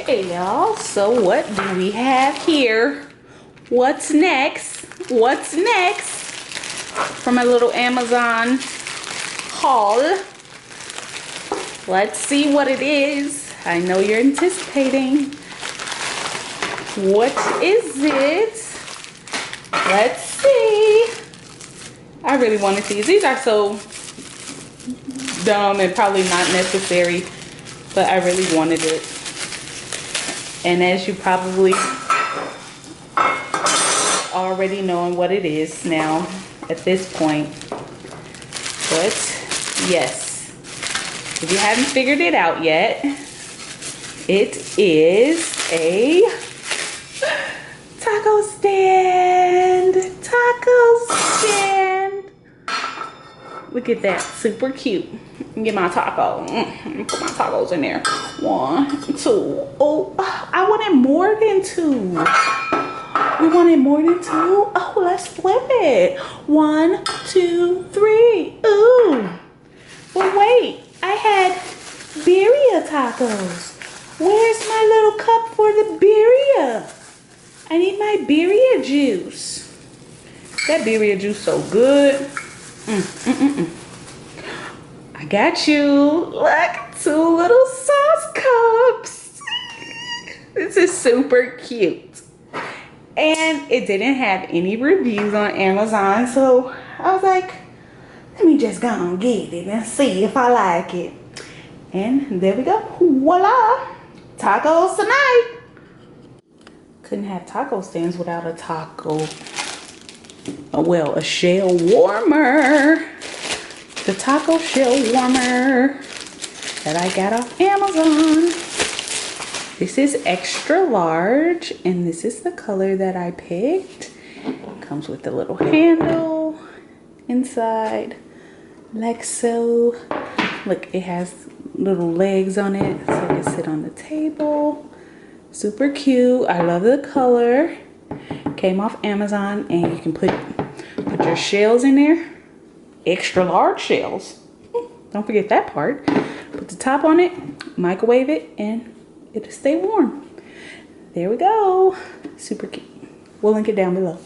Yeah, so what do we have here? What's next? What's next? From a little Amazon haul. Let's see what it is. I know you're anticipating. What is it? Let's see. I really wanted these. These are so dumb and probably not necessary, but I really wanted it. And as you probably already knowing what it is now at this point, but yes, if you haven't figured it out yet, it is a taco stand. Taco stand. Look at that, super cute. Get my taco. Put my tacos in there. 1, 2. Oh, I wanted more than 2. We wanted more than 2. Oh, let's flip it. 1, 2, 3. Ooh. But wait, I had birria tacos. Where's my little cup for the birria? I need my birria juice. That birria juice so good. I got you. Look, 2 little sauce cups. This is super cute. And it didn't have any reviews on Amazon, so I was like, let me just go and get it and see if I like it. And there we go. Voila. Tacos tonight. Couldn't have taco stands without a taco. Well, a shell warmer. The taco shell warmer that I got off Amazon. This is extra large, and this is the color that I picked. It comes with a little handle inside, like so. Look, it has little legs on it, so it can sit on the table. Super cute. I love the color. Came off Amazon, and you can put your shells in there. Extra large shells. Don't forget that part. Put the top on it, microwave it, and it'll stay warm. There we go. Super cute. We'll link it down below.